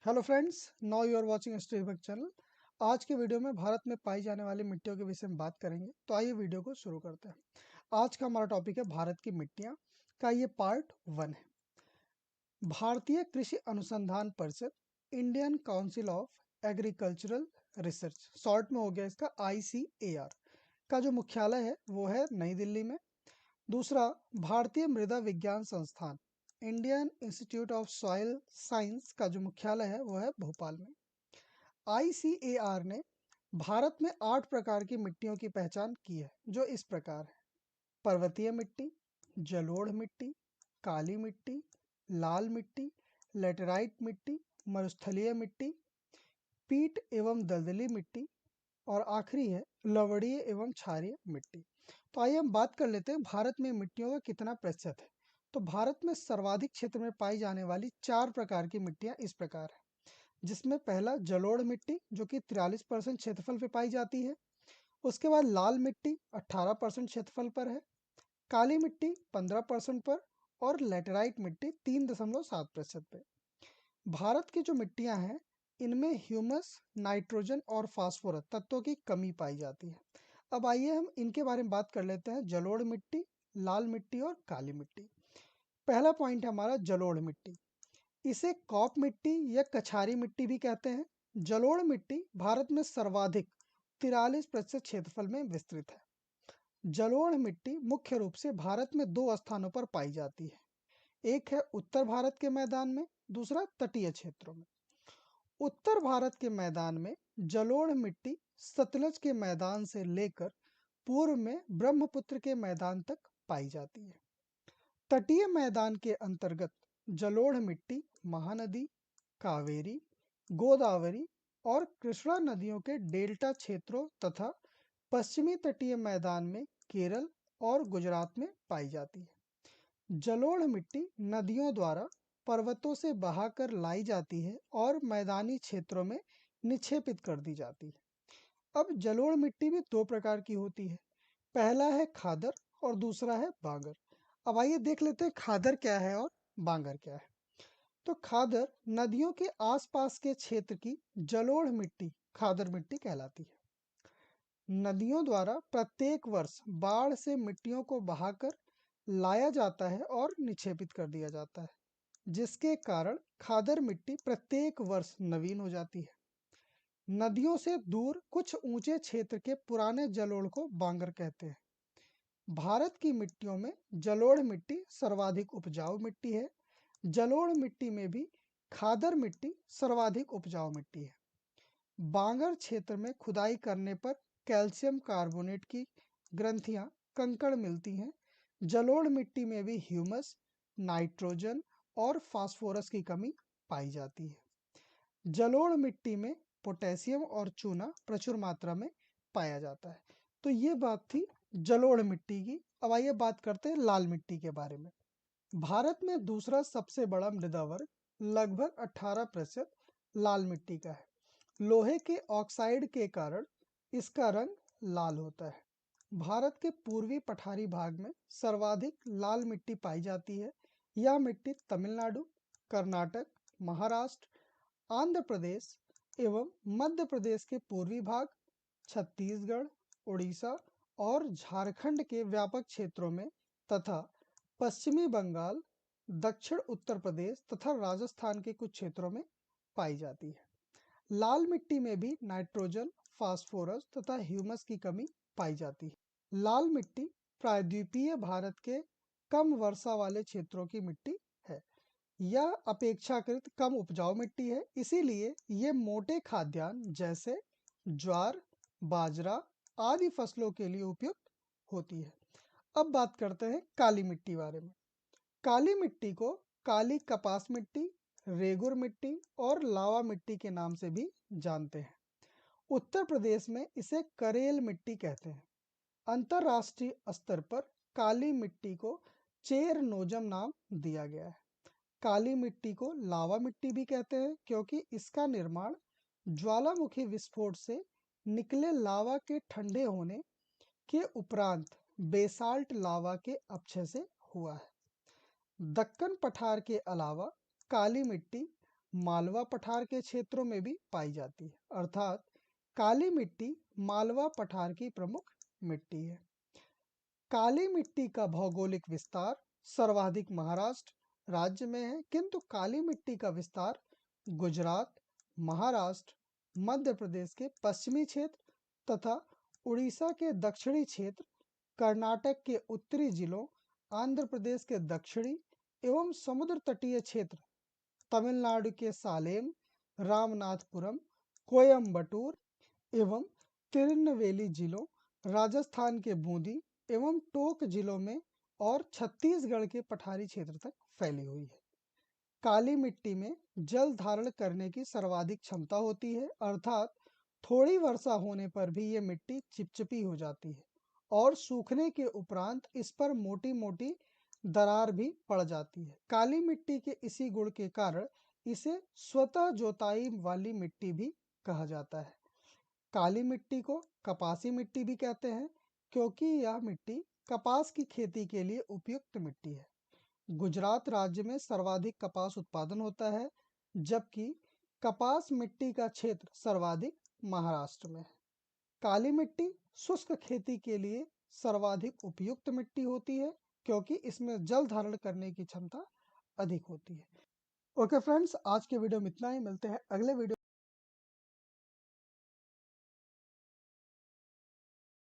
Hello friends, now you are watching storybook channel. आज के video में भारत में पाई जाने वाली मिट्टियों के विषय में बात करेंगे। तो आइए वीडियो को शुरू करते हैं। आज का हमारा टॉपिक है भारत की मिट्टियाँ का, ये पार्ट 1 है। भारतीय कृषि अनुसंधान परिषद, Indian council of agricultural research, short में हो गया इसका ICAR, का जो मुख्यालय है वो है नई दिल्ली में। दूसरा, भारतीय मृदा विज्ञान संस्थान, Indian institute of soil science, का जो मुख्यालय है वो है भोपाल में। ICAR ने भारत में 8 प्रकार की मिट्टियों की पहचान की है, जो इस प्रकार है: पर्वतीय मिट्टी, जलोढ़ मिट्टी, काली मिट्टी, लाल मिट्टी, लेटेराइट मिट्टी, मरुस्थलीय मिट्टी, पीट एवं दलदली मिट्टी, और आखिरी है लवणीय एवं क्षारीय मिट्टी। तो आइए हम बात कर लेते हैं भारत में मिट्टियों का कितना प्रतिशत है। तो भारत में सर्वाधिक क्षेत्र में पाई जाने वाली 4 प्रकार की मिट्टियां इस प्रकार है, जिसमें पहला जलोढ़ मिट्टी जो कि 43% क्षेत्रफल पे पाई जाती है। उसके बाद लाल मिट्टी 18% क्षेत्रफल पर है, काली मिट्टी 15% पर, और लेटेराइट मिट्टी 3.7% पे। भारत की जो मिट्टियां हैं, इनमें ह्यूमस, नाइट्रोजन और फास्फोरस तत्वों की कमी पाई जाती है। अब आइए हम इनके बारे में बात कर लेते हैं, जलोढ़ मिट्टी, लाल मिट्टी और काली मिट्टी। पहला पॉइंट है हमारा जलोढ़ मिट्टी। इसे कॉप मिट्टी या कछारी मिट्टी भी कहते हैं। जलोढ़ मिट्टी भारत में सर्वाधिक 43% क्षेत्रफल में विस्तृत है। जलोढ़ मिट्टी मुख्य रूप से भारत में 2 स्थानों पर पाई जाती है। एक है उत्तर भारत के मैदान में, दूसरा तटीय क्षेत्रों में। उत्तर भारत के मैदान में जलोढ़ मिट्टी सतलज के मैदान से लेकर पूर्व में ब्रह्मपुत्र के मैदान तक पाई जाती है। तटीय मैदान के अंतर्गत जलोढ़ मिट्टी महानदी, कावेरी, गोदावरी और कृष्णा नदियों के डेल्टा क्षेत्रों तथा पश्चिमी तटीय मैदान में केरल और गुजरात में पाई जाती है। जलोढ़ मिट्टी नदियों द्वारा पर्वतों से बहाकर लाई जाती है और मैदानी क्षेत्रों में निक्षेपित कर दी जाती है। अब जलोढ़ मिट्टी भी 2 प्रकार की होती है। पहला है खादर और दूसरा है बांगर। अब आइए देख लेते हैं खादर क्या है और बांगर क्या है। तो खादर नदियों के आसपास के क्षेत्र की जलोढ़ मिट्टी खादर मिट्टी कहलाती है। नदियों द्वारा प्रत्येक वर्ष बाढ़ से मिट्टियों को बहाकर लाया जाता है और निक्षेपित कर दिया जाता है, जिसके कारण खादर मिट्टी प्रत्येक वर्ष नवीन हो जाती है। नदियों से दूर कुछ ऊंचे क्षेत्र के पुराने जलोढ़ को बांगर कहते हैं। भारत की मिट्टियों में जलोढ़ मिट्टी सर्वाधिक उपजाऊ मिट्टी है। जलोढ़ मिट्टी में भी खादर मिट्टी सर्वाधिक उपजाऊ मिट्टी है। बांगर क्षेत्र में खुदाई करने पर कैल्शियम कार्बोनेट की ग्रंथियां कंकड़ मिलती हैं। जलोढ़ मिट्टी में भी ह्यूमस, नाइट्रोजन और फास्फोरस की कमी पाई जाती है। जलोढ़ मिट्टी में पोटेशियम और चूना प्रचुर मात्रा में पाया जाता है। तो ये बात थी जलोढ़ मिट्टी की। अब आइए बात करते हैं लाल मिट्टी के बारे में। भारत में दूसरा सबसे बड़ा मृदा वर्ग लगभग 18% लाल मिट्टी का है। लोहे के ऑक्साइड के कारण इसका रंग लाल होता है। भारत के पूर्वी पठारी भाग में सर्वाधिक लाल मिट्टी पाई जाती है। यह मिट्टी तमिलनाडु, कर्नाटक, महाराष्ट्र, आंध्र प्रदेश एवं मध्य प्रदेश के पूर्वी भाग, छत्तीसगढ़, उड़ीसा और झारखंड के व्यापक क्षेत्रों में तथा पश्चिमी बंगाल, दक्षिण उत्तर प्रदेश तथा राजस्थान के कुछ क्षेत्रों में पाई जाती है। लाल मिट्टी में भी नाइट्रोजन, फास्फोरस तथा ह्यूमस की कमी पाई जाती है। लाल मिट्टी प्रायद्वीपीय भारत के कम वर्षा वाले क्षेत्रों की मिट्टी है। यह अपेक्षाकृत कम उपजाऊ मिट्टी है, इसीलिए ये मोटे खाद्यान्न जैसे ज्वार, बाजरा आदि फसलों के लिए उपयुक्त होती है। अब बात करते हैं काली मिट्टी बारे में। काली मिट्टी को काली कपास मिट्टी, रेगुर मिट्टी और लावा मिट्टी के नाम से भी जानते हैं। उत्तर प्रदेश में इसे करेल मिट्टी कहते हैं। अंतरराष्ट्रीय स्तर पर काली मिट्टी को चेर नोजम नाम दिया गया है। काली मिट्टी को लावा मिट्टी भी कहते हैं, क्योंकि इसका निर्माण ज्वालामुखी विस्फोट से निकले लावा के ठंडे होने के उपरांत बेसाल्ट लावा के अपक्षय से हुआ है। दक्कन पठार के अलावा काली मिट्टी मालवा पठार के क्षेत्रों में भी पाई जाती है। अर्थात काली मिट्टी मालवा पठार की प्रमुख मिट्टी है। काली मिट्टी का भौगोलिक विस्तार सर्वाधिक महाराष्ट्र राज्य में है, किंतु काली मिट्टी का विस्तार गुजरात, महाराष्ट्र, मध्य प्रदेश के पश्चिमी क्षेत्र तथा उड़ीसा के दक्षिणी क्षेत्र, कर्नाटक के उत्तरी जिलों, आंध्र प्रदेश के दक्षिणी एवं समुद्र तटीय क्षेत्र, तमिलनाडु के सालेम, रामनाथपुरम, कोयम्बटूर एवं तिरुनेलवेली जिलों, राजस्थान के बूंदी एवं टोंक जिलों में और छत्तीसगढ़ के पठारी क्षेत्र तक फैली हुई है। काली मिट्टी में जल धारण करने की सर्वाधिक क्षमता होती है, अर्थात थोड़ी वर्षा होने पर भी ये मिट्टी चिपचिपी हो जाती है और सूखने के उपरांत इस पर मोटी मोटी दरार भी पड़ जाती है। काली मिट्टी के इसी गुण के कारण इसे स्वतः जोताई वाली मिट्टी भी कहा जाता है। काली मिट्टी को कपासी मिट्टी भी कहते हैं, क्योंकि यह मिट्टी कपास की खेती के लिए उपयुक्त मिट्टी है। गुजरात राज्य में सर्वाधिक कपास उत्पादन होता है, जबकि कपास मिट्टी का क्षेत्र सर्वाधिक महाराष्ट्र में है। काली मिट्टी शुष्क खेती के लिए सर्वाधिक उपयुक्त मिट्टी होती है, क्योंकि इसमें जल धारण करने की क्षमता अधिक होती है। ओके फ्रेंड्स, आज के वीडियो में इतना ही। मिलते हैं अगले वीडियो